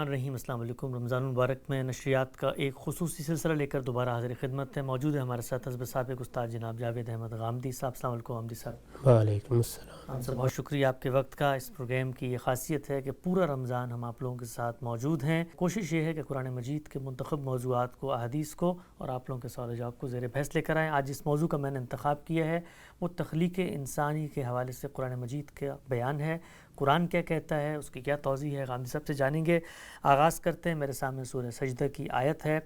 الرحمن الرحیم۔ السلام علیکم۔ رمضان المبارک میں نشریات کا ایک خصوصی سلسلہ لے کر دوبارہ حاضر خدمت ہے۔ موجود ہے ہمارے ساتھ حزب سابق استاد جناب جاوید احمد غامدی صاحب۔ السلام علیکم غامدی صاحب۔ وعلیکم السلام۔ ہم سب بہت شکریہ آپ کے وقت کا۔ اس پروگرام کی یہ خاصیت ہے کہ پورا رمضان ہم آپ لوگوں کے ساتھ موجود ہیں۔ کوشش یہ ہے کہ قرآن مجید کے منتخب موضوعات کو، احادیث کو اور آپ لوگوں کے سوال جواب کو زیر بحث لے کر آئیں۔ آج جس موضوع کا میں نے انتخاب کیا ہے وہ تخلیق انسانی کے حوالے سے قرآن مجید کا بیان ہے۔ قرآن کیا کہتا ہے، اس کی کیا توضیح ہے، غامدی صاحب سے جانیں گے۔ آغاز کرتے ہیں۔ میرے سامنے سورہ سجدہ کی آیت ہے۔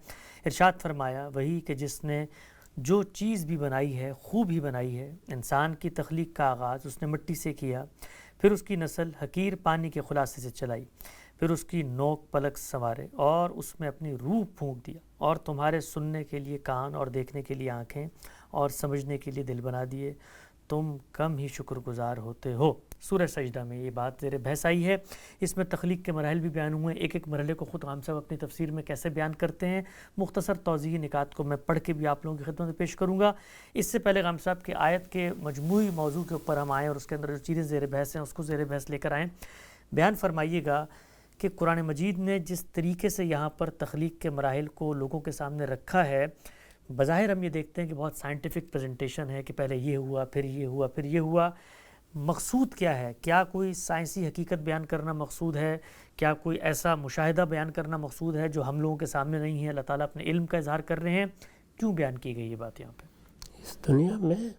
ارشاد فرمایا، وہی کہ جس نے جو چیز بھی بنائی ہے خوب ہی بنائی ہے۔ انسان کی تخلیق کا آغاز اس نے مٹی سے کیا، پھر اس کی نسل حقیر پانی کے خلاصے سے چلائی، پھر اس کی نوک پلک سنوارے اور اس میں اپنی روح پھونک دیا، اور تمہارے سننے کے لیے کان اور دیکھنے کے لیے آنکھیں اور سمجھنے کے لیے دل بنا دیے، تم کم ہی شکر گزار ہوتے ہو۔ سورہ سجدہ میں یہ بات زیر بحث آئی ہے۔ اس میں تخلیق کے مراحل بھی بیان ہوئے ہیں۔ ایک ایک مرحلے کو خود غام صاحب اپنی تفسیر میں کیسے بیان کرتے ہیں، مختصر توضیحی نکات کو میں پڑھ کے بھی آپ لوگوں کی خدمت میں پیش کروں گا۔ اس سے پہلے غام صاحب کی آیت کے مجموعی موضوع کے اوپر ہم آئیں اور اس کے اندر جو چیزیں زیر بحث ہیں اس کو زیر بحث لے کر آئیں۔ بیان فرمائیے گا کہ قرآن مجید نے جس طریقے سے یہاں پر تخلیق کے مراحل کو لوگوں کے سامنے رکھا ہے، بظاہر ہم یہ دیکھتے ہیں کہ بہت سائنٹیفک پریزنٹیشن ہے کہ پہلے یہ ہوا، پھر یہ ہوا، پھر یہ ہوا۔ مقصود کیا ہے؟ کیا کوئی سائنسی حقیقت بیان کرنا مقصود ہے؟ کیا کوئی ایسا مشاہدہ بیان کرنا مقصود ہے جو ہم لوگوں کے سامنے نہیں ہے؟ اللہ تعالیٰ اپنے علم کا اظہار کر رہے ہیں۔ کیوں بیان کی گئی یہ بات یہاں پہ؟ اس دنیا میں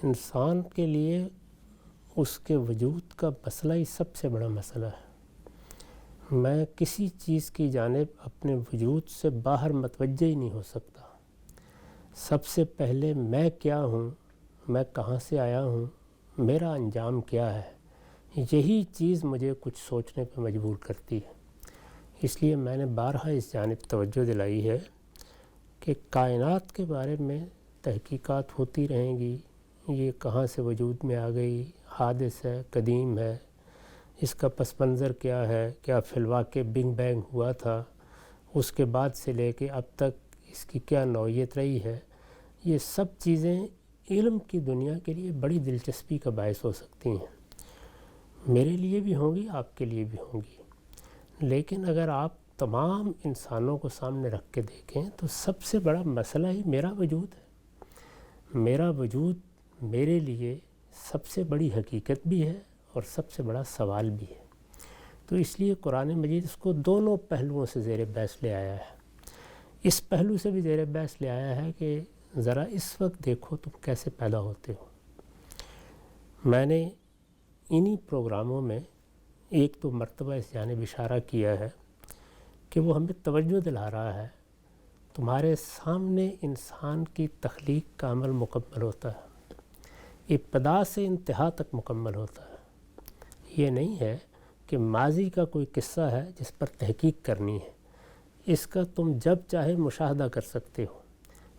انسان کے لیے اس کے وجود کا مسئلہ ہی سب سے بڑا مسئلہ ہے۔ میں کسی چیز کی جانب اپنے وجود سے باہر متوجہ ہی نہیں ہو سکتا۔ سب سے پہلے میں کیا ہوں، میں کہاں سے آیا ہوں، میرا انجام کیا ہے، یہی چیز مجھے کچھ سوچنے پہ مجبور کرتی ہے۔ اس لیے میں نے بارہا اس جانب توجہ دلائی ہے کہ کائنات کے بارے میں تحقیقات ہوتی رہیں گی، یہ کہاں سے وجود میں آ گئی، حادث ہے، قدیم ہے، اس کا پس منظر کیا ہے، کیا فی الواقع بگ بینگ ہوا تھا، اس کے بعد سے لے کے اب تک اس کی کیا نوعیت رہی ہے۔ یہ سب چیزیں علم کی دنیا کے لیے بڑی دلچسپی کا باعث ہو سکتی ہیں، میرے لیے بھی ہوں گی، آپ کے لیے بھی ہوں گی۔ لیکن اگر آپ تمام انسانوں کو سامنے رکھ کے دیکھیں تو سب سے بڑا مسئلہ ہی میرا وجود ہے۔ میرا وجود میرے لیے سب سے بڑی حقیقت بھی ہے اور سب سے بڑا سوال بھی ہے۔ تو اس لیے قرآن مجید اس کو دونوں پہلوؤں سے زیر بحث لے آیا ہے۔ اس پہلو سے بھی زیر بحث لے آیا ہے کہ ذرا اس وقت دیکھو تم کیسے پیدا ہوتے ہو۔ میں نے انہی پروگراموں میں ایک دو مرتبہ اس جانب اشارہ کیا ہے کہ وہ ہمیں توجہ دلا رہا ہے، تمہارے سامنے انسان کی تخلیق کا عمل مکمل ہوتا ہے، ابتدا سے انتہا تک مکمل ہوتا ہے۔ یہ نہیں ہے کہ ماضی کا کوئی قصہ ہے جس پر تحقیق کرنی ہے، اس کا تم جب چاہے مشاہدہ کر سکتے ہو،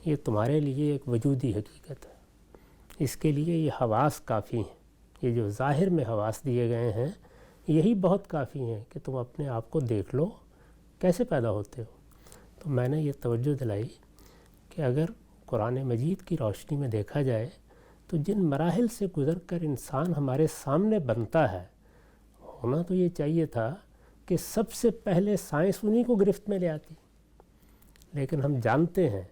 یہ تمہارے لیے ایک وجودی حقیقت ہے۔ اس کے لیے یہ حواس کافی ہیں، یہ جو ظاہر میں حواس دیے گئے ہیں یہی بہت کافی ہیں کہ تم اپنے آپ کو دیکھ لو کیسے پیدا ہوتے ہو۔ تو میں نے یہ توجہ دلائی کہ اگر قرآن مجید کی روشنی میں دیکھا جائے تو جن مراحل سے گزر کر انسان ہمارے سامنے بنتا ہے، ہونا تو یہ چاہیے تھا کہ سب سے پہلے سائنس انہی کو گرفت میں لے آتی، لیکن ہم جانتے ہیں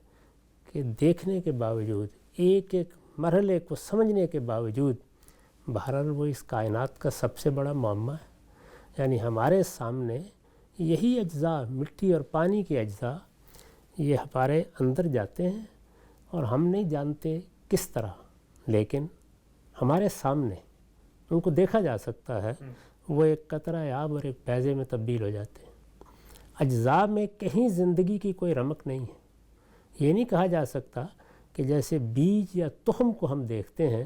کہ دیکھنے کے باوجود، ایک ایک مرحلے کو سمجھنے کے باوجود، بہرحال وہ اس کائنات کا سب سے بڑا معمہ ہے۔ یعنی ہمارے سامنے یہی اجزاء، مٹی اور پانی کے اجزاء، یہ ہمارے اندر جاتے ہیں اور ہم نہیں جانتے کس طرح، لیکن ہمارے سامنے ان کو دیکھا جا سکتا ہے، وہ ایک قطرہ آب اور ایک بیضے میں تبدیل ہو جاتے ہیں۔ اجزاء میں کہیں زندگی کی کوئی رمق نہیں ہے۔ یہ نہیں کہا جا سکتا کہ جیسے بیج یا تخم کو ہم دیکھتے ہیں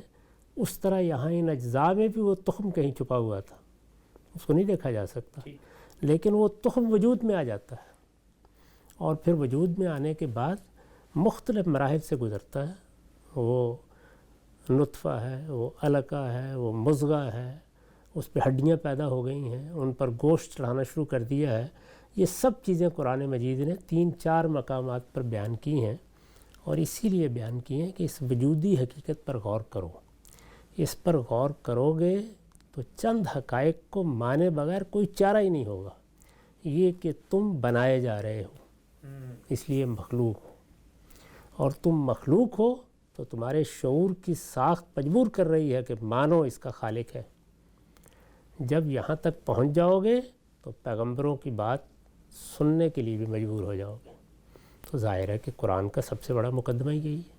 اس طرح یہاں ان اجزاء میں بھی وہ تخم کہیں چھپا ہوا تھا، اس کو نہیں دیکھا جا سکتا، لیکن وہ تخم وجود میں آ جاتا ہے، اور پھر وجود میں آنے کے بعد مختلف مراحل سے گزرتا ہے۔ وہ نطفہ ہے، وہ علقہ ہے، وہ مضغہ ہے، اس پہ ہڈیاں پیدا ہو گئی ہیں، ان پر گوشت چڑھانا شروع کر دیا ہے۔ یہ سب چیزیں قرآن مجید نے 3-4 مقامات پر بیان کی ہیں، اور اسی لیے بیان کی ہیں کہ اس وجودی حقیقت پر غور کرو۔ اس پر غور کرو گے تو چند حقائق کو مانے بغیر کوئی چارہ ہی نہیں ہوگا۔ یہ کہ تم بنائے جا رہے ہو، اس لیے مخلوق ہو، اور تم مخلوق ہو تو تمہارے شعور کی ساخت مجبور کر رہی ہے کہ مانو اس کا خالق ہے۔ جب یہاں تک پہنچ جاؤ گے تو پیغمبروں کی بات سننے کے لیے بھی مجبور ہو جاؤ گے۔ تو ظاہر ہے کہ قرآن کا سب سے بڑا مقدمہ یہی ہے،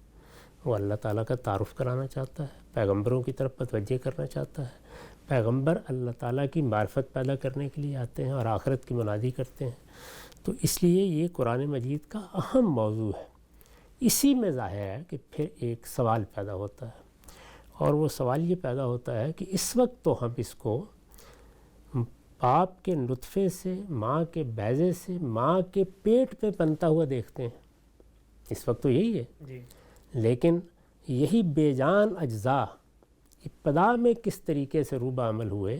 وہ اللہ تعالیٰ کا تعارف کرانا چاہتا ہے، پیغمبروں کی طرف متوجہ کرنا چاہتا ہے۔ پیغمبر اللہ تعالیٰ کی معرفت پیدا کرنے کے لیے آتے ہیں اور آخرت کی منادی کرتے ہیں، تو اس لیے یہ قرآن مجید کا اہم موضوع ہے۔ اسی میں ظاہر ہے کہ پھر ایک سوال پیدا ہوتا ہے، اور وہ سوال یہ پیدا ہوتا ہے کہ اس وقت تو ہم اس کو باپ کے نطفے سے، ماں کے بیضے سے، ماں کے پیٹ پہ بنتا ہوا دیکھتے ہیں، اس وقت تو یہی ہے جی، لیکن یہی بے جان اجزاء ابتدا میں کس طریقے سے روبہ عمل ہوئے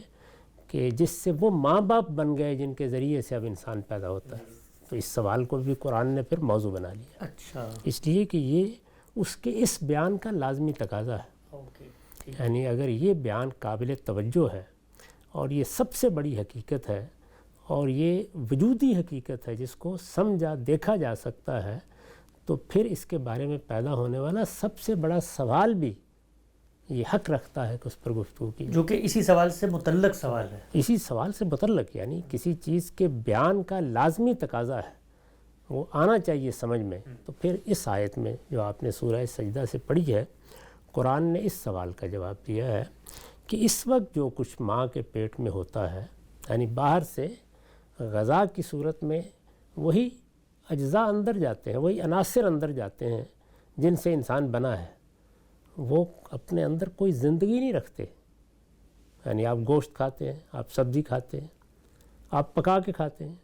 کہ جس سے وہ ماں باپ بن گئے جن کے ذریعے سے اب انسان پیدا ہوتا ہے۔ تو اس سوال کو بھی قرآن نے پھر موضوع بنا لیا، اچھا، اس لیے کہ یہ اس کے اس بیان کا لازمی تقاضا ہے۔ اوکے، یعنی اگر یہ بیان قابل توجہ ہے اور یہ سب سے بڑی حقیقت ہے اور یہ وجودی حقیقت ہے جس کو سمجھا دیکھا جا سکتا ہے، تو پھر اس کے بارے میں پیدا ہونے والا سب سے بڑا سوال بھی یہ حق رکھتا ہے کہ اس پر گفتگو کی، جو کہ اسی سوال سے متعلق سوال ہے۔ اسی سوال سے متعلق، یعنی کسی چیز کے بیان کا لازمی تقاضا ہے، وہ آنا چاہیے سمجھ میں۔ تو پھر اس آیت میں جو آپ نے سورہ سجدہ سے پڑھی ہے، قرآن نے اس سوال کا جواب دیا ہے کہ اس وقت جو کچھ ماں کے پیٹ میں ہوتا ہے، یعنی باہر سے غذا کی صورت میں وہی اجزاء اندر جاتے ہیں، وہی عناصر اندر جاتے ہیں جن سے انسان بنا ہے، وہ اپنے اندر کوئی زندگی نہیں رکھتے۔ یعنی آپ گوشت کھاتے ہیں، آپ سبزی کھاتے ہیں، آپ پکا کے کھاتے ہیں،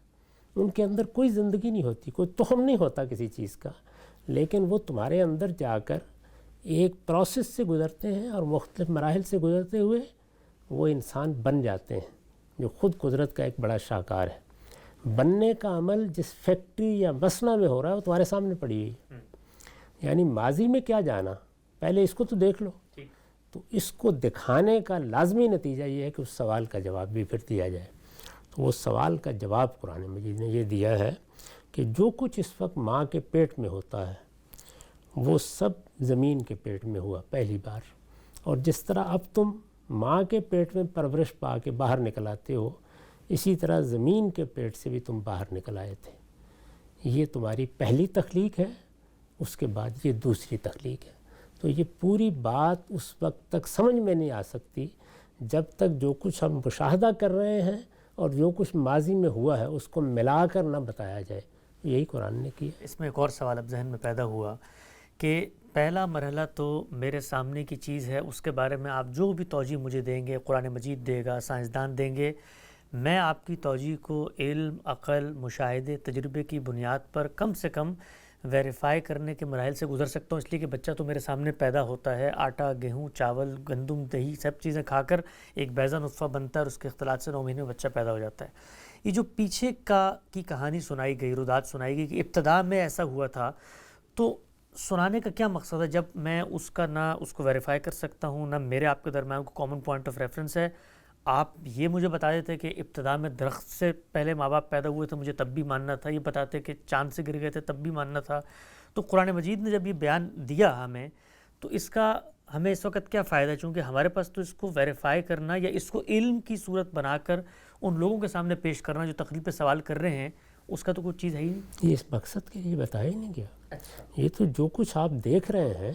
ان کے اندر کوئی زندگی نہیں ہوتی، کوئی تخم نہیں ہوتا کسی چیز کا، لیکن وہ تمہارے اندر جا کر ایک پروسیس سے گزرتے ہیں اور مختلف مراحل سے گزرتے ہوئے وہ انسان بن جاتے ہیں، جو خود قدرت کا ایک بڑا شاہکار ہے۔ بننے کا عمل جس فیکٹری یا مصنع میں ہو رہا ہے وہ تمہارے سامنے پڑی ہوئی ہے، یعنی ماضی میں کیا جانا، پہلے اس کو تو دیکھ لو۔ تو اس کو دکھانے کا لازمی نتیجہ یہ ہے کہ اس سوال کا جواب بھی پھر دیا جائے۔ تو وہ سوال کا جواب قرآن مجید نے یہ دیا ہے کہ جو کچھ اس وقت ماں کے پیٹ میں ہوتا ہے وہ سب زمین کے پیٹ میں ہوا پہلی بار، اور جس طرح اب تم ماں کے پیٹ میں پرورش پا کے باہر نکل آتے ہو، اسی طرح زمین کے پیٹ سے بھی تم باہر نکل آئے تھے۔ یہ تمہاری پہلی تخلیق ہے، اس کے بعد یہ دوسری تخلیق ہے۔ تو یہ پوری بات اس وقت تک سمجھ میں نہیں آ سکتی جب تک جو کچھ ہم مشاہدہ کر رہے ہیں اور جو کچھ ماضی میں ہوا ہے اس کو ملا کر نہ بتایا جائے۔ یہی قرآن نے کیا۔ اس میں ایک اور سوال اب ذہن میں پیدا ہوا کہ پہلا مرحلہ تو میرے سامنے کی چیز ہے، اس کے بارے میں آپ جو بھی توجیہ مجھے دیں گے، قرآن مجید دے گا، سائنسدان دیں گے، میں آپ کی توجیہ کو علم، عقل، مشاہدے، تجربے کی بنیاد پر کم سے کم ویریفائی کرنے کے مراحل سے گزر سکتا ہوں، اس لیے کہ بچہ تو میرے سامنے پیدا ہوتا ہے، آٹا، گیہوں، چاول، گندم، دہی سب چیزیں کھا کر ایک بیضا نطفہ بنتا ہے اور اس کے اختلاط سے 9 مہینے میں بچہ پیدا ہو جاتا ہے۔ یہ جو پیچھے کی کہانی سنائی گئی، رودات سنائی گئی کہ ابتدا میں ایسا ہوا تھا، تو سنانے کا کیا مقصد ہے جب میں اس کا نہ اس کو ویریفائی کر سکتا ہوں، نہ میرے آپ کے درمیان کو کامن پوائنٹ آف ریفرنس ہے؟ آپ یہ مجھے بتا دیتے کہ ابتدا میں درخت سے پہلے ماں باپ پیدا ہوئے تھے، مجھے تب بھی ماننا تھا، یہ بتاتے کہ چاند سے گر گئے تھے تب بھی ماننا تھا۔ تو قرآن مجید نے جب یہ بیان دیا ہمیں، تو اس کا ہمیں اس وقت کیا فائدہ ہے؟ چونکہ ہمارے پاس تو اس کو ویریفائی کرنا یا اس کو علم کی صورت بنا کر ان لوگوں کے سامنے پیش کرنا جو تقریب پہ سوال کر رہے ہیں، اس کا تو کوئی چیز ہے ہی نہیں۔ یہ اس مقصد کے لیے بتایا ہی نہیں گیا۔ یہ تو جو کچھ آپ دیکھ رہے ہیں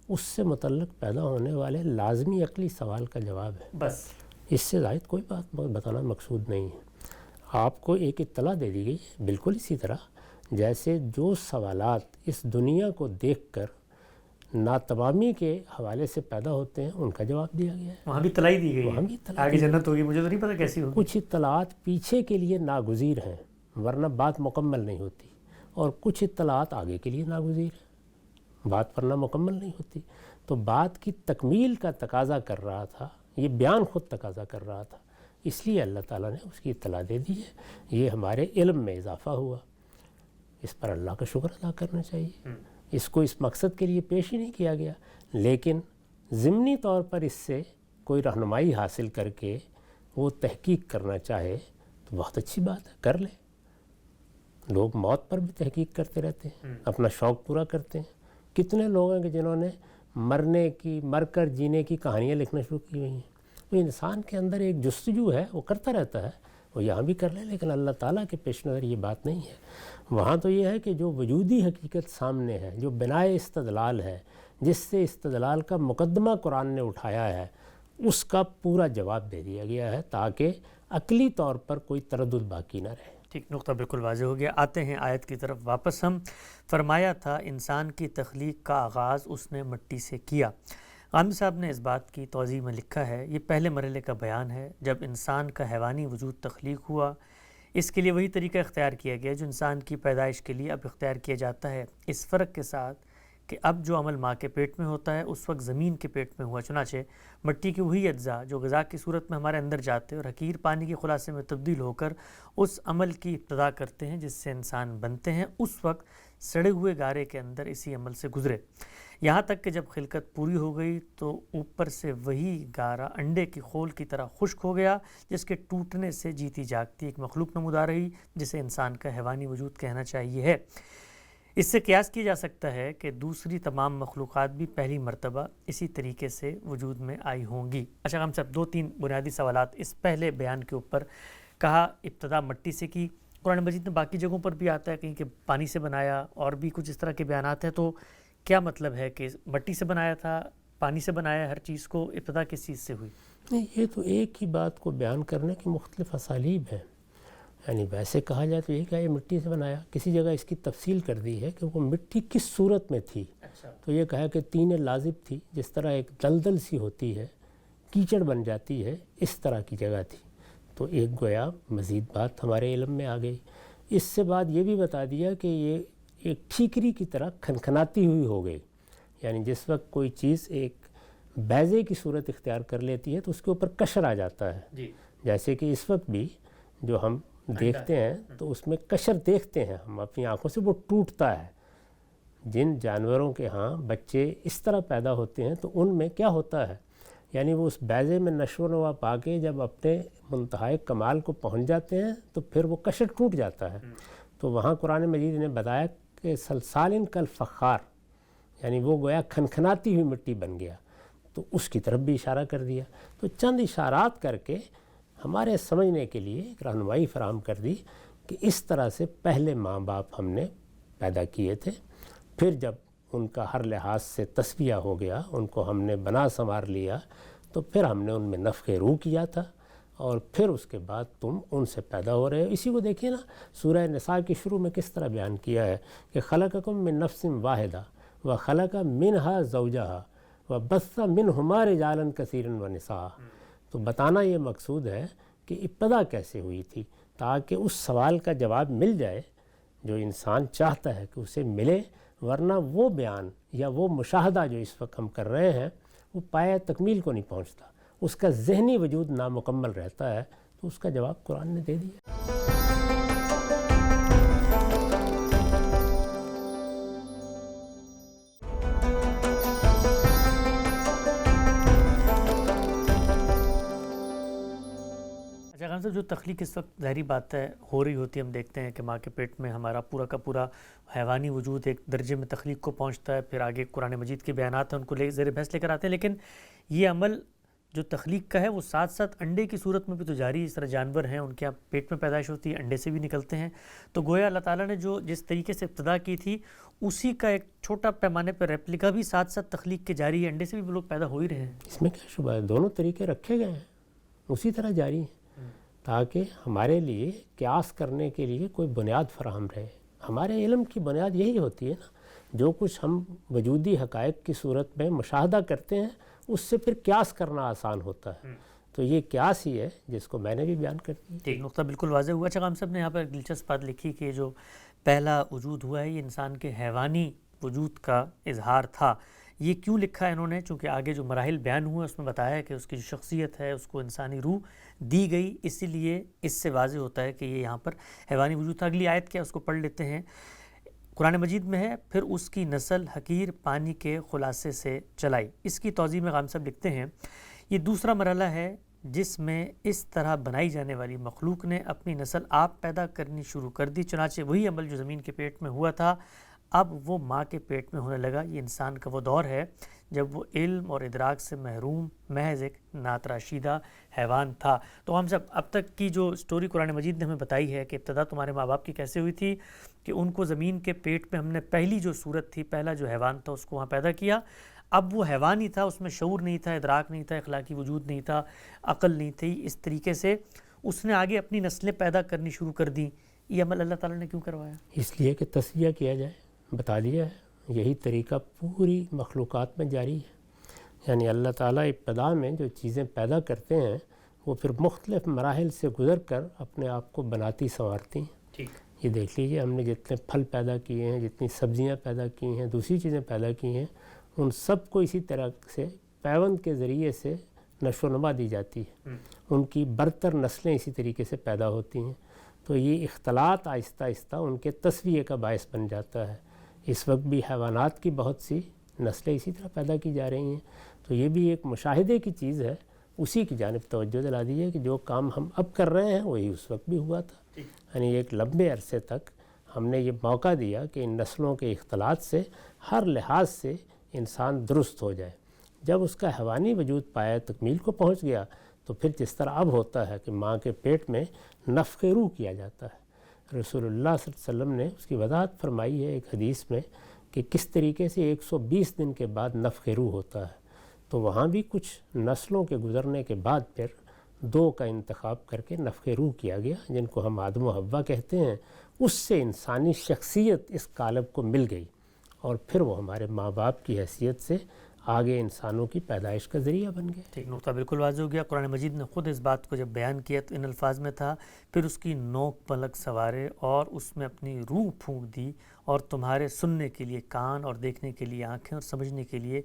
اس سے متعلق پیدا ہونے والے لازمی عقلی سوال کا جواب ہے، بس اس سے زائد کوئی بات بتانا مقصود نہیں ہے۔ آپ کو ایک اطلاع دے دی گئی ہے، بالکل اسی طرح جیسے جو سوالات اس دنیا کو دیکھ کر ناتمامی کے حوالے سے پیدا ہوتے ہیں ان کا جواب دیا گیا ہے۔ وہاں بھی اطلاع دی گئی وہاں بھی ہے، اطلاع آگے جنت ہوگی، مجھے تو نہیں پتا کیسی ہوگی۔ کچھ اطلاعات پیچھے کے لیے ناگزیر ہیں ورنہ بات مکمل نہیں ہوتی، اور کچھ اطلاعات آگے کے لیے ناگزیر ہیں، بات ورنہ مکمل نہیں ہوتی۔ تو بات کی تکمیل کا تقاضا کر رہا تھا، یہ بیان خود تقاضا کر رہا تھا، اس لیے اللہ تعالیٰ نے اس کی اطلاع دے دی ہے۔ یہ ہمارے علم میں اضافہ ہوا، اس پر اللہ کا شکر ادا کرنا چاہیے۔ اس کو اس مقصد کے لیے پیش ہی نہیں کیا گیا، لیکن ضمنی طور پر اس سے کوئی رہنمائی حاصل کر کے وہ تحقیق کرنا چاہے تو بہت اچھی بات ہے، کر لے۔ لوگ موت پر بھی تحقیق کرتے رہتے ہیں، اپنا شوق پورا کرتے ہیں۔ کتنے لوگ ہیں کہ جنہوں نے مر کر جینے کی کہانیاں لکھنا شروع کی ہوئی ہیں۔ وہ انسان کے اندر ایک جستجو ہے، وہ کرتا رہتا ہے، وہ یہاں بھی کر لے، لیکن اللہ تعالیٰ کے پیش نظر یہ بات نہیں ہے۔ وہاں تو یہ ہے کہ جو وجودی حقیقت سامنے ہے، جو بنائے استدلال ہے، جس سے استدلال کا مقدمہ قرآن نے اٹھایا ہے، اس کا پورا جواب دے دیا گیا ہے تاکہ عقلی طور پر کوئی تردد باقی نہ رہے۔ ٹھیک، نقطہ بالکل واضح ہو گیا۔ آتے ہیں آیت کی طرف واپس ہم۔ فرمایا تھا انسان کی تخلیق کا آغاز اس نے مٹی سے کیا۔ غامدی صاحب نے اس بات کی توضیح میں لکھا ہے، یہ پہلے مرحلے کا بیان ہے جب انسان کا حیوانی وجود تخلیق ہوا۔ اس کے لیے وہی طریقہ اختیار کیا گیا جو انسان کی پیدائش کے لیے اب اختیار کیا جاتا ہے، اس فرق کے ساتھ کہ اب جو عمل ماں کے پیٹ میں ہوتا ہے اس وقت زمین کے پیٹ میں ہوا۔ چنانچہ مٹی کے وہی اجزاء جو غذا کی صورت میں ہمارے اندر جاتے اور حقیر پانی کے خلاصے میں تبدیل ہو کر اس عمل کی ابتدا کرتے ہیں جس سے انسان بنتے ہیں، اس وقت سڑے ہوئے گارے کے اندر اسی عمل سے گزرے، یہاں تک کہ جب خلقت پوری ہو گئی تو اوپر سے وہی گارا انڈے کی خول کی طرح خشک ہو گیا، جس کے ٹوٹنے سے جیتی جاگتی ایک مخلوق نمودار رہی جسے انسان کا حیوانی وجود کہنا چاہیے ہے۔ اس سے قیاس کیا جا سکتا ہے کہ دوسری تمام مخلوقات بھی پہلی مرتبہ اسی طریقے سے وجود میں آئی ہوں گی۔ اچھا ہم سب 2-3 بنیادی سوالات اس پہلے بیان کے اوپر۔ کہا ابتدا مٹی سے کی، قرآن مجید میں باقی جگہوں پر بھی آتا ہے کہیں کہ پانی سے بنایا، اور بھی کچھ اس طرح کے بیانات ہیں، تو کیا مطلب ہے کہ مٹی سے بنایا تھا، پانی سے بنایا، ہر چیز کو ابتدا کس چیز سے ہوئی؟ نہیں، یہ تو ایک ہی بات کو بیان کرنے کی مختلف اسالیب ہیں۔ یعنی ویسے کہا جائے تو یہ کہ یہ مٹی سے بنایا، کسی جگہ اس کی تفصیل کر دی ہے کہ وہ مٹی کس صورت میں تھی۔ تو یہ کہا کہ طین لازب تھی، جس طرح ایک دلدل سی ہوتی ہے، کیچڑ بن جاتی ہے، اس طرح کی جگہ تھی۔ تو ایک گویا مزید بات ہمارے علم میں آ گئی۔ اس سے بعد یہ بھی بتا دیا کہ یہ ایک ٹھیکری کی طرح کھنکھناتی ہوئی ہو گئی، یعنی جس وقت کوئی چیز ایک بیضے کی صورت اختیار کر لیتی ہے تو اس کے اوپر قشر آ جاتا ہے، جیسے کہ اس وقت بھی جو ہم دیکھتے ہیں تو اس میں قشر دیکھتے ہیں ہم اپنی آنکھوں سے، وہ ٹوٹتا ہے۔ جن جانوروں کے ہاں بچے اس طرح پیدا ہوتے ہیں تو ان میں کیا ہوتا ہے، یعنی وہ اس بیضے میں نشو و نما پا کے جب اپنے منتہائے کمال کو پہنچ جاتے ہیں تو پھر وہ قشر ٹوٹ جاتا ہے۔ تو وہاں قرآن مجید نے بتایا کہ سلسال کالفخار، یعنی وہ گویا کھنکھناتی ہوئی مٹی بن گیا، تو اس کی طرف بھی اشارہ کر دیا۔ تو چند اشارات کر کے ہمارے سمجھنے کے لیے ایک رہنمائی فراہم کر دی کہ اس طرح سے پہلے ماں باپ ہم نے پیدا کیے تھے، پھر جب ان کا ہر لحاظ سے تصفیہ ہو گیا، ان کو ہم نے بنا سنوار لیا، تو پھر ہم نے ان میں نفخ روح کیا تھا، اور پھر اس کے بعد تم ان سے پیدا ہو رہے ہو۔ اسی کو دیکھیے نا، سورہ نساء کے شروع میں کس طرح بیان کیا ہے کہ خلقکم من نفس واحدہ وخلق منہا زوجہا وبث منہما رجالا کثیرا ونساء۔ تو بتانا یہ مقصود ہے کہ ابتدا کیسے ہوئی تھی، تاکہ اس سوال کا جواب مل جائے جو انسان چاہتا ہے کہ اسے ملے، ورنہ وہ بیان یا وہ مشاہدہ جو اس وقت ہم کر رہے ہیں وہ پایہ تکمیل کو نہیں پہنچتا، اس کا ذہنی وجود نامکمل رہتا ہے۔ تو اس کا جواب قرآن نے دے دیا۔ صاحب جو تخلیق اس وقت ظاہری بات ہے ہو رہی ہوتی ہے، ہم دیکھتے ہیں کہ ماں کے پیٹ میں ہمارا پورا کا پورا حیوانی وجود ایک درجے میں تخلیق کو پہنچتا ہے، پھر آگے قرآن مجید کے بیانات ہیں ان کو زیر بحث لے کر آتے ہیں، لیکن یہ عمل جو تخلیق کا ہے وہ ساتھ ساتھ انڈے کی صورت میں بھی تو جاری ہے۔ اس طرح جانور ہیں، ان کے یہاں پیٹ میں پیدائش ہوتی ہے، انڈے سے بھی نکلتے ہیں، تو گویا اللہ تعالیٰ نے جو جس طریقے سے ابتدا کی تھی اسی کا ایک چھوٹا پیمانے پر ریپلیکا بھی ساتھ ساتھ تخلیق کے جاری ہے، انڈے سے بھی لوگ پیدا ہو ہی رہے ہیں۔ اس میں کیا شبہ ہے، دونوں طریقے رکھے گئے ہیں، اسی طرح جاری ہیں، تاکہ ہمارے لیے قیاس کرنے کے لیے کوئی بنیاد فراہم رہے۔ ہمارے علم کی بنیاد یہی ہوتی ہے نا، جو کچھ ہم وجودی حقائق کی صورت میں مشاہدہ کرتے ہیں اس سے پھر قیاس کرنا آسان ہوتا ہے، تو یہ قیاس ہی ہے جس کو میں نے بھی بیان کر دیا۔ ٹھیک، نقطہ بالکل واضح ہوا۔ اچھا ہم سب نے یہاں پر ایک دلچسپ بات لکھی کہ جو پہلا وجود ہوا ہے یہ انسان کے حیوانی وجود کا اظہار تھا۔ یہ کیوں لکھا ہے انہوں نے؟ چونکہ آگے جو مراحل بیان ہوئے اس میں بتایا ہے کہ اس کی جو شخصیت ہے اس کو انسانی روح دی گئی، اسی لیے اس سے واضح ہوتا ہے کہ یہ یہاں پر حیوانی وجود تھا۔ اگلی آیت کیا اس کو پڑھ لیتے ہیں۔ قرآن مجید میں ہے، پھر اس کی نسل حقیر پانی کے خلاصے سے چلائی۔ اس کی توضیح میں غام صاحب لکھتے ہیں یہ دوسرا مرحلہ ہے جس میں اس طرح بنائی جانے والی مخلوق نے اپنی نسل آپ پیدا کرنی شروع کر دی، چنانچہ وہی عمل جو زمین کے پیٹ میں ہوا تھا اب وہ ماں کے پیٹ میں ہونے لگا۔ یہ انسان کا وہ دور ہے جب وہ علم اور ادراک سے محروم محض ایک ناتراشیدہ حیوان تھا۔ تو ہم سب اب تک کی جو سٹوری قرآن مجید نے ہمیں بتائی ہے کہ ابتدا تمہارے ماں باپ کی کیسے ہوئی تھی کہ ان کو زمین کے پیٹ میں ہم نے پہلی جو صورت تھی، پہلا جو حیوان تھا اس کو وہاں پیدا کیا۔ اب وہ حیوان ہی تھا، اس میں شعور نہیں تھا، ادراک نہیں تھا، اخلاقی وجود نہیں تھا، عقل نہیں تھی۔ اس طریقے سے اس نے آگے اپنی نسلیں پیدا کرنی شروع کر دیں۔ یہ عمل اللہ تعالیٰ نے کیوں کروایا؟ اس لیے کہ تصفیہ کیا جائے، بتا دیا ہے یہی طریقہ پوری مخلوقات میں جاری ہے۔ یعنی اللہ تعالیٰ ابتدا میں جو چیزیں پیدا کرتے ہیں وہ پھر مختلف مراحل سے گزر کر اپنے آپ کو بناتی سنوارتی ہیں۔ یہ دیکھ لیجیے ہم نے جتنے پھل پیدا کیے ہیں، جتنی سبزیاں پیدا کی ہیں، دوسری چیزیں پیدا کی ہیں، ان سب کو اسی طرح سے پیوند کے ذریعے سے نشو و نما دی جاتی ہے۔ ان کی برتر نسلیں اسی طریقے سے پیدا ہوتی ہیں۔ تو یہ اختلاط آہستہ آہستہ ان کے تصفیے کا باعث بن جاتا ہے۔ اس وقت بھی حیوانات کی بہت سی نسلیں اسی طرح پیدا کی جا رہی ہیں۔ تو یہ بھی ایک مشاہدے کی چیز ہے، اسی کی جانب توجہ دلا دیجیے کہ جو کام ہم اب کر رہے ہیں وہی اس وقت بھی ہوا تھا۔ یعنی ایک لمبے عرصے تک ہم نے یہ موقع دیا کہ ان نسلوں کے اختلاط سے ہر لحاظ سے انسان درست ہو جائے۔ جب اس کا حیوانی وجود پایا تکمیل کو پہنچ گیا تو پھر جس طرح اب ہوتا ہے کہ ماں کے پیٹ میں نفخ روح کیا جاتا ہے، رسول اللہ صلی اللہ علیہ وسلم نے اس کی وضاحت فرمائی ہے ایک حدیث میں کہ کس طریقے سے 120 دن کے بعد نفخ روح ہوتا ہے۔ تو وہاں بھی کچھ نسلوں کے گزرنے کے بعد پھر 2 کا انتخاب کر کے نفخ روح کیا گیا، جن کو ہم آدم و حوا کہتے ہیں۔ اس سے انسانی شخصیت اس قالب کو مل گئی اور پھر وہ ہمارے ماں باپ کی حیثیت سے آگے انسانوں کی پیدائش کا ذریعہ بن گئے۔ ٹھیک، نقطہ بالکل واضح ہو گیا۔ قرآن مجید نے خود اس بات کو جب بیان کیا تو ان الفاظ میں تھا، پھر اس کی نوک پلک سوارے اور اس میں اپنی روح پھونک دی اور تمہارے سننے کے لیے کان اور دیکھنے کے لیے آنکھیں اور سمجھنے کے لیے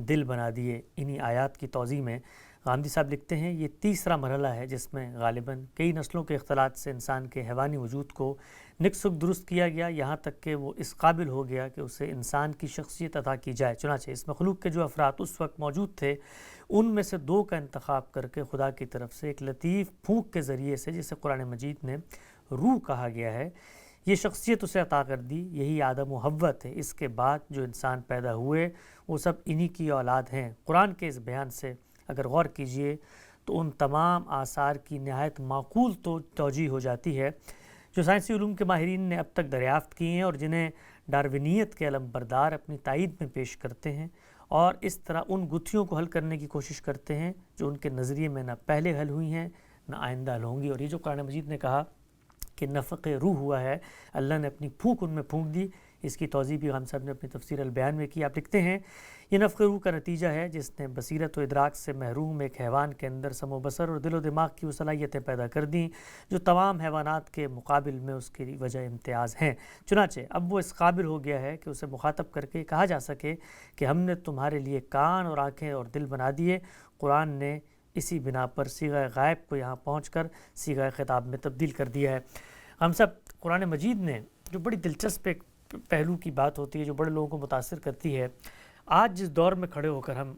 دل بنا دیے۔ انہی آیات کی توضیح میں غامدی صاحب لکھتے ہیں، یہ تیسرا مرحلہ ہے جس میں غالباً کئی نسلوں کے اختلاط سے انسان کے حیوانی وجود کو نک سک درست کیا گیا، یہاں تک کہ وہ اس قابل ہو گیا کہ اسے انسان کی شخصیت عطا کی جائے۔ چنانچہ اس مخلوق کے جو افراد اس وقت موجود تھے ان میں سے 2 کا انتخاب کر کے خدا کی طرف سے ایک لطیف پھونک کے ذریعے سے، جسے قرآن مجید نے روح کہا گیا ہے، یہ شخصیت اسے عطا کر دی۔ یہی آدم و حوا تھے۔ اس کے بعد جو انسان پیدا ہوئے وہ سب انہی کی اولاد ہیں۔ قرآن کے اس بیان سے اگر غور کیجئے تو ان تمام آثار کی نہایت معقول توجیہ ہو جاتی ہے جو سائنسی علوم کے ماہرین نے اب تک دریافت کی ہیں اور جنہیں ڈاروینیت کے علم بردار اپنی تائید میں پیش کرتے ہیں، اور اس طرح ان گتھیوں کو حل کرنے کی کوشش کرتے ہیں جو ان کے نظریے میں نہ پہلے حل ہوئی ہیں نہ آئندہ حل ہوں گی۔ اور یہ جو قرآن مجید نے کہا کہ نفخ روح ہوا ہے، اللہ نے اپنی پھونک ان میں پھونک دی، اس کی توضیح بھی غام صاحب نے اپنی تفسیر البیان میں کی۔ آپ لکھتے ہیں، یہ نفخ روح کا نتیجہ ہے جس نے بصیرت و ادراک سے محروم ایک حیوان کے اندر سم و بصر اور دل و دماغ کی وہ صلاحیتیں پیدا کر دیں جو تمام حیوانات کے مقابل میں اس کی وجہ امتیاز ہیں۔ چنانچہ اب وہ اس قابل ہو گیا ہے کہ اسے مخاطب کر کے کہا جا سکے کہ ہم نے تمہارے لیے کان اور آنکھیں اور دل بنا دیے۔ قرآن نے اسی بنا پر صیغہ غائب کو یہاں پہنچ کر صیغہ خطاب میں تبدیل کر دیا ہے۔ ہم سب قرآن مجید نے جو بڑی دلچسپ ایک پہلو کی بات ہوتی ہے جو بڑے لوگوں کو متاثر کرتی ہے، آج جس دور میں کھڑے ہو کر ہم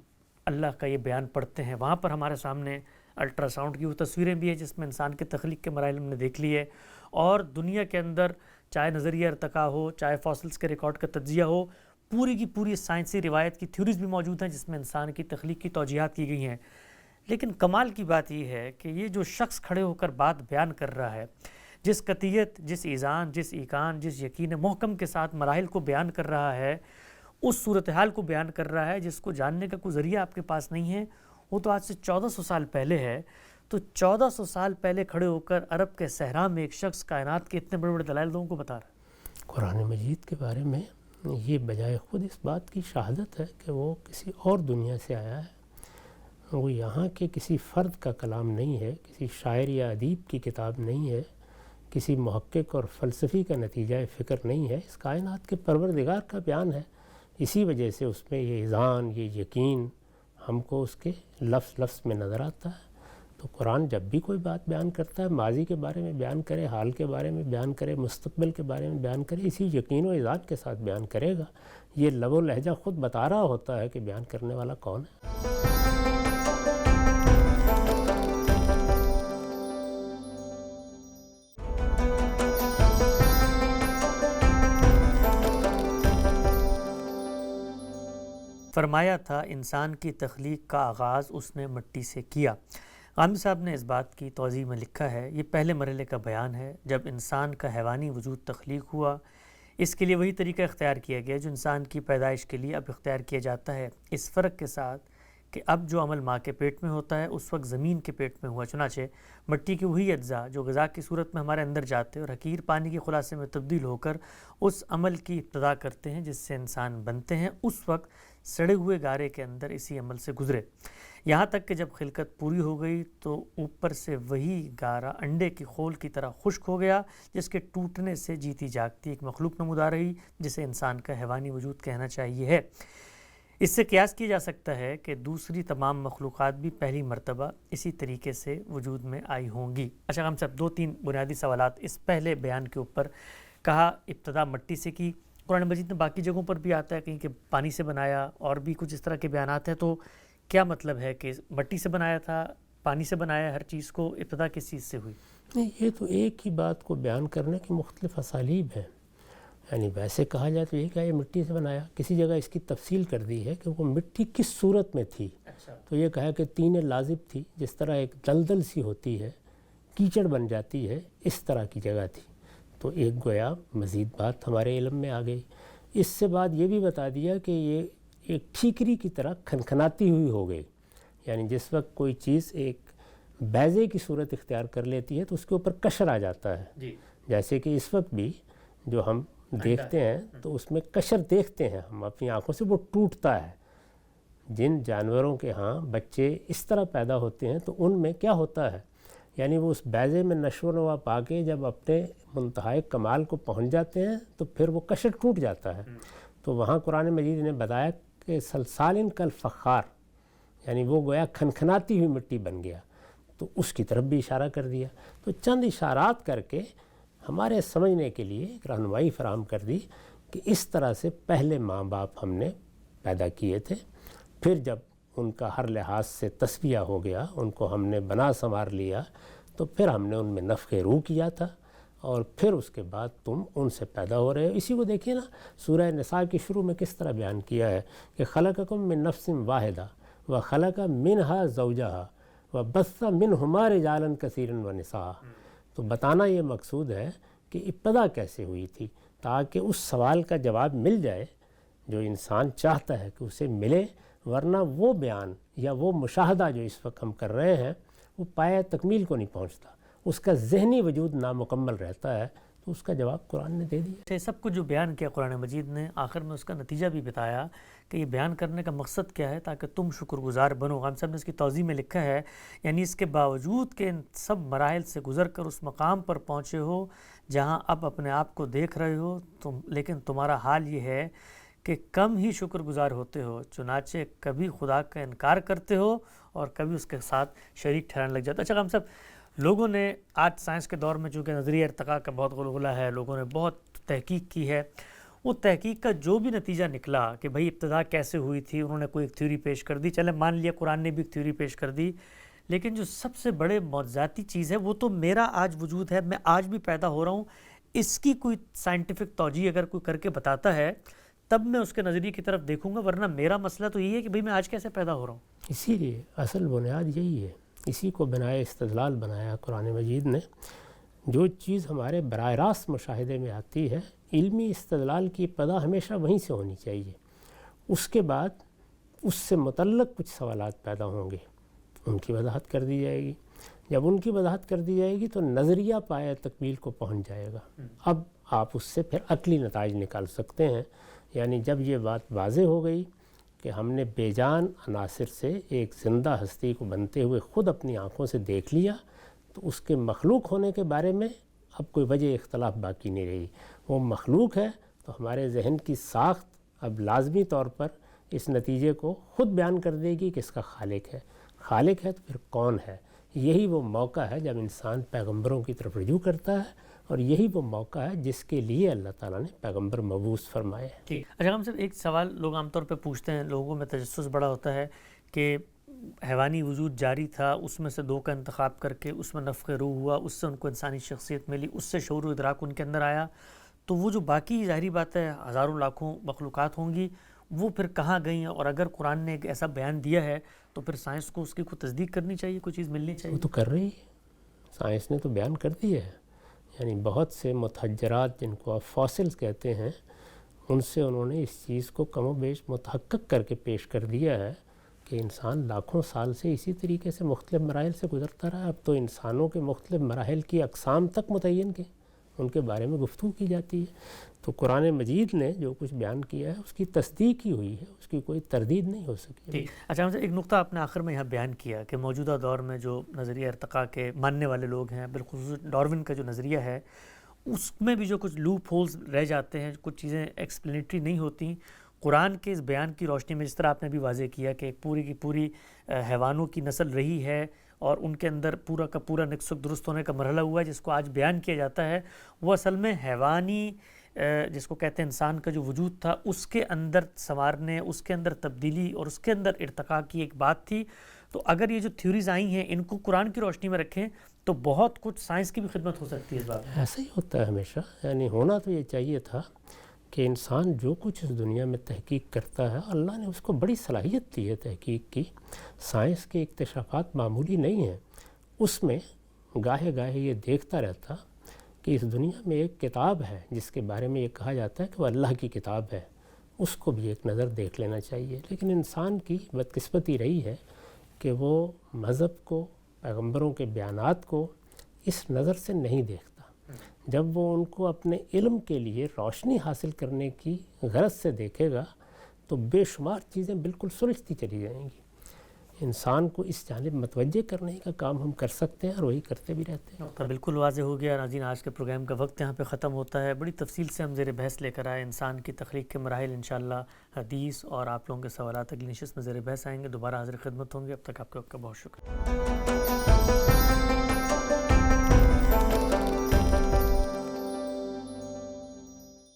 اللہ کا یہ بیان پڑھتے ہیں وہاں پر ہمارے سامنے الٹرا ساؤنڈ کی وہ تصویریں بھی ہیں جس میں انسان کے تخلیق کے مراحل ہم نے دیکھ لی ہے، اور دنیا کے اندر چاہے نظریہ ارتقاء ہو، چاہے فاسلز کے ریکارڈ کا تجزیہ ہو، پوری کی پوری سائنسی روایت کی تھیوریز بھی موجود ہیں جس میں انسان کی تخلیق کی توجیہات کی گئی ہیں۔ لیکن کمال کی بات یہ ہے کہ یہ جو شخص کھڑے ہو کر بات بیان کر رہا ہے، جس قطعیت، جس ایذان، جس ایقان، جس یقین محکم کے ساتھ مراحل کو بیان کر رہا ہے، اس صورتحال کو بیان کر رہا ہے جس کو جاننے کا کوئی ذریعہ آپ کے پاس نہیں ہے، وہ تو آج سے 1400 سال پہلے ہے۔ تو 1400 سال پہلے کھڑے ہو کر عرب کے صحرا میں ایک شخص کائنات کے اتنے بڑے بڑے دلائل لوگوں کو بتا رہا ہے۔ قرآن مجید کے بارے میں یہ بجائے خود اس بات کی شہادت ہے کہ وہ کسی اور دنیا سے آیا ہے، وہ یہاں کے کسی فرد کا کلام نہیں ہے، کسی شاعر یا ادیب کی کتاب نہیں ہے، کسی محقق اور فلسفی کا نتیجہ فکر نہیں ہے، اس کائنات کے پروردگار کا بیان ہے۔ اسی وجہ سے اس میں یہ اذعان، یہ یقین ہم کو اس کے لفظ لفظ میں نظر آتا ہے۔ تو قرآن جب بھی کوئی بات بیان کرتا ہے، ماضی کے بارے میں بیان کرے، حال کے بارے میں بیان کرے، مستقبل کے بارے میں بیان کرے، اسی یقین و اذعان کے ساتھ بیان کرے گا۔ یہ لب و لہجہ خود بتا رہا ہوتا ہے کہ بیان کرنے والا کون ہے۔ فرمایا تھا انسان کی تخلیق کا آغاز اس نے مٹی سے کیا۔ غامدی صاحب نے اس بات کی توضیح میں لکھا ہے، یہ پہلے مرحلے کا بیان ہے جب انسان کا حیوانی وجود تخلیق ہوا۔ اس کے لیے وہی طریقہ اختیار کیا گیا جو انسان کی پیدائش کے لیے اب اختیار کیا جاتا ہے، اس فرق کے ساتھ کہ اب جو عمل ماں کے پیٹ میں ہوتا ہے اس وقت زمین کے پیٹ میں ہوا۔ چنانچہ مٹی کے وہی اجزاء جو غذا کی صورت میں ہمارے اندر جاتے اور حقیر پانی کے خلاصے میں تبدیل ہو کر اس عمل کی ابتدا کرتے ہیں جس سے انسان بنتے ہیں، اس وقت سڑے ہوئے گارے کے اندر اسی عمل سے گزرے، یہاں تک کہ جب خلقت پوری ہو گئی تو اوپر سے وہی گارا انڈے کی خول کی طرح خشک ہو گیا جس کے ٹوٹنے سے جیتی جاگتی ایک مخلوق نمودار رہی جسے انسان کا حیوانی وجود کہنا چاہیے ہے۔ اس سے قیاس کیا جا سکتا ہے کہ دوسری تمام مخلوقات بھی پہلی مرتبہ اسی طریقے سے وجود میں آئی ہوں گی۔ اچھا ہم سب 2-3 بنیادی سوالات اس پہلے بیان کے اوپر، کہا ابتدا مٹی سے کی، قرآن مجید میں باقی جگہوں پر بھی آتا ہے کہیں کہ پانی سے بنایا اور بھی کچھ اس طرح کے بیانات ہیں، تو کیا مطلب ہے کہ مٹی سے بنایا تھا، پانی سے بنایا، ہر چیز کو ابتدا کس چیز سے ہوئی؟ نہیں، یہ تو ایک ہی بات کو بیان کرنے کی مختلف اسالیب ہیں۔ یعنی ویسے کہا جائے تو یہ کہ یہ مٹی سے بنایا، کسی جگہ اس کی تفصیل کر دی ہے کہ وہ مٹی کس صورت میں تھی۔ تو یہ کہا کہ طین لازب تھی، جس طرح ایک دلدل سی ہوتی ہے، کیچڑ بن جاتی ہے، اس طرح کی جگہ تھی۔ تو ایک گویا مزید بات ہمارے علم میں آ گئی۔ اس سے بعد یہ بھی بتا دیا کہ یہ ایک ٹھیکری کی طرح کھنکھناتی ہوئی ہو گئی، یعنی جس وقت کوئی چیز ایک بیضے کی صورت اختیار کر لیتی ہے تو اس کے اوپر قشر آ جاتا ہے، جیسے کہ اس وقت بھی جو ہم دیکھتے ہیں تو اس میں قشر دیکھتے ہیں ہم اپنی آنکھوں سے، وہ ٹوٹتا ہے۔ جن جانوروں کے ہاں بچے اس طرح پیدا ہوتے ہیں تو ان میں کیا ہوتا ہے، یعنی وہ اس بیضے میں نشو و نما پا کے جب اپنے منتہائے کمال کو پہنچ جاتے ہیں تو پھر وہ قشر ٹوٹ جاتا ہے۔ تو وہاں قرآن مجید نے بتایا کہ سلسال کالفخار، یعنی وہ گویا کھنکھناتی ہوئی مٹی بن گیا، تو اس کی طرف بھی اشارہ کر دیا۔ تو چند اشارات کر کے ہمارے سمجھنے کے لیے ایک رہنمائی فراہم کر دی کہ اس طرح سے پہلے ماں باپ ہم نے پیدا کیے تھے، پھر جب ان کا ہر لحاظ سے تصفیہ ہو گیا، ان کو ہم نے بنا سنوار لیا، تو پھر ہم نے ان میں نفخ روح کیا تھا، اور پھر اس کے بعد تم ان سے پیدا ہو رہے ہو۔ اسی کو دیکھیے نا، سورہ نساء کی شروع میں کس طرح بیان کیا ہے کہ خلقکم من نفس واحدہ وخلق منہا زوجہا وبث منہما رجالا کثیرا ونساء۔ تو بتانا یہ مقصود ہے کہ ابتدا کیسے ہوئی تھی، تاکہ اس سوال کا جواب مل جائے جو انسان چاہتا ہے کہ اسے ملے، ورنہ وہ بیان یا وہ مشاہدہ جو اس وقت ہم کر رہے ہیں وہ پایہ تکمیل کو نہیں پہنچتا، اس کا ذہنی وجود نامکمل رہتا ہے۔ تو اس کا جواب قرآن نے دے دیا۔ سب کچھ جو بیان کیا قرآن مجید نے، آخر میں اس کا نتیجہ بھی بتایا کہ یہ بیان کرنے کا مقصد کیا ہے، تاکہ تم شکر گزار بنو۔ غام صاحب نے اس کی توضیح میں لکھا ہے، یعنی اس کے باوجود کہ ان سب مراحل سے گزر کر اس مقام پر پہنچے ہو جہاں اب اپنے آپ کو دیکھ رہے ہو لیکن تمہارا حال یہ ہے کہ کم ہی شکر گزار ہوتے ہو، چنانچہ کبھی خدا کا انکار کرتے ہو اور کبھی اس کے ساتھ شریک ٹھہرانے لگ جاتا۔ اچھا غام صاحب، لوگوں نے آج سائنس کے دور میں چونکہ نظریہ ارتقاء کا بہت غلغلہ ہے، لوگوں نے بہت تحقیق کی ہے، وہ تحقیق کا جو بھی نتیجہ نکلا کہ بھئی ابتدا کیسے ہوئی تھی، انہوں نے کوئی ایک تھیوری پیش کر دی، چلے مان لیا قرآن نے بھی ایک تھیوری پیش کر دی، لیکن جو سب سے بڑے معجزاتی چیز ہے وہ تو میرا آج وجود ہے، میں آج بھی پیدا ہو رہا ہوں، اس کی کوئی سائنٹیفک توجیہ اگر کوئی کر کے بتاتا ہے تب میں اس کے نظریے کی طرف دیکھوں گا، ورنہ میرا مسئلہ تو یہی ہے کہ بھئی میں آج کیسے پیدا ہو رہا ہوں۔ اسی لیے اصل بنیاد یہی ہے، اسی کو بنائے استدلال بنایا قرآن مجید نے۔ جو چیز ہمارے براہ راست مشاہدے میں آتی ہے، علمی استدلال کی ابتدا ہمیشہ وہیں سے ہونی چاہیے، اس کے بعد اس سے متعلق کچھ سوالات پیدا ہوں گے، ان کی وضاحت کر دی جائے گی۔ جب ان کی وضاحت کر دی جائے گی تو نظریہ پایہ تکمیل کو پہنچ جائے گا۔ اب آپ اس سے پھر عقلی نتائج نکال سکتے ہیں، یعنی جب یہ بات واضح ہو گئی کہ ہم نے بے جان عناصر سے ایک زندہ ہستی کو بنتے ہوئے خود اپنی آنکھوں سے دیکھ لیا، تو اس کے مخلوق ہونے کے بارے میں اب کوئی وجہ اختلاف باقی نہیں رہی۔ وہ مخلوق ہے تو ہمارے ذہن کی ساخت اب لازمی طور پر اس نتیجے کو خود بیان کر دے گی کہ اس کا خالق ہے۔ خالق ہے تو پھر کون ہے؟ یہی وہ موقع ہے جب انسان پیغمبروں کی طرف رجوع کرتا ہے، اور یہی وہ موقع ہے جس کے لیے اللہ تعالیٰ نے پیغمبر مبعوث فرمائے ہیں۔ ٹھیک۔ اچھا ہم صرف ایک سوال لوگ عام طور پہ پوچھتے ہیں، لوگوں میں تجسس بڑا ہوتا ہے کہ حیوانی وجود جاری تھا، اس میں سے 2 کا انتخاب کر کے اس میں نفخ روح ہوا، اس سے ان کو انسانی شخصیت ملی، اس سے شعور و ادراک ان کے اندر آیا، تو وہ جو باقی ظاہری بات ہے ہزاروں لاکھوں مخلوقات ہوں گی وہ پھر کہاں گئیں، اور اگر قرآن نے ایک ایسا بیان دیا ہے تو پھر سائنس کو اس کی کوئی تصدیق کرنی چاہیے، کوئی چیز ملنی چاہیے؟ وہ تو کر رہی ہے، سائنس نے تو بیان کر دیا ہے. یعنی بہت سے متحجرات جن کو آپ فاسلز کہتے ہیں، ان سے انہوں نے اس چیز کو کم و بیش متحقق کر کے پیش کر دیا ہے کہ انسان لاکھوں سال سے اسی طریقے سے مختلف مراحل سے گزرتا رہا. اب تو انسانوں کے مختلف مراحل کی اقسام تک متعین کے ان کے بارے میں گفتگو کی جاتی ہے. تو قرآن مجید نے جو کچھ بیان کیا ہے اس کی تصدیق ہی ہوئی ہے، اس کی کوئی تردید نہیں ہو سکی. جی اچھا، ایک نقطہ آپ نے آخر میں یہاں بیان کیا کہ موجودہ دور میں جو نظریہ ارتقاء کے ماننے والے لوگ ہیں، بالخصوص ڈاروین کا جو نظریہ ہے، اس میں بھی جو کچھ لوپ ہولز رہ جاتے ہیں، کچھ چیزیں ایکسپلینیٹری نہیں ہوتی. قرآن کے اس بیان کی روشنی میں جس طرح آپ نے بھی واضح کیا کہ ایک پوری کی پوری حیوانوں کی نسل رہی ہے اور ان کے اندر پورا کا پورا نسک درست ہونے کا مرحلہ ہوا ہے، جس کو آج بیان کیا جاتا ہے، وہ اصل میں حیوانی جس کو کہتے ہیں انسان کا جو وجود تھا اس کے اندر سنوارنے، اس کے اندر تبدیلی اور اس کے اندر ارتقاء کی ایک بات تھی. تو اگر یہ جو تھیوریز آئی ہیں ان کو قرآن کی روشنی میں رکھیں تو بہت کچھ سائنس کی بھی خدمت ہو سکتی ہے اس بات میں. ایسا ہی ہوتا ہے ہمیشہ. یعنی ہونا تو یہ چاہیے تھا کہ انسان جو کچھ اس دنیا میں تحقیق کرتا ہے، اللہ نے اس کو بڑی صلاحیت دی ہے تحقیق کی. سائنس کے اکتشافات معمولی نہیں ہیں. اس میں گاہے گاہے یہ دیکھتا رہتا کہ اس دنیا میں ایک کتاب ہے جس کے بارے میں یہ کہا جاتا ہے کہ وہ اللہ کی کتاب ہے، اس کو بھی ایک نظر دیکھ لینا چاہیے. لیکن انسان کی بدقسمتی رہی ہے کہ وہ مذہب کو، پیغمبروں کے بیانات کو اس نظر سے نہیں دیکھتا. جب وہ ان کو اپنے علم کے لیے روشنی حاصل کرنے کی غرض سے دیکھے گا تو بے شمار چیزیں بالکل سلجھتی چلی جائیں گی. انسان کو اس جانب متوجہ کرنے کا کام ہم کر سکتے ہیں اور وہی کرتے بھی رہتے ہیں. تو بالکل واضح ہو گیا. ناظرین، آج کے پروگرام کا وقت یہاں پہ ختم ہوتا ہے. بڑی تفصیل سے ہم زیر بحث لے کر آئے انسان کی تخلیق کے مراحل. انشاءاللہ حدیث اور آپ لوگوں کے سوالات اگلی نشست میں زیر بحث آئیں گے. دوبارہ حاضر خدمت ہوں گے. اب تک آپ کا بہت شکریہ.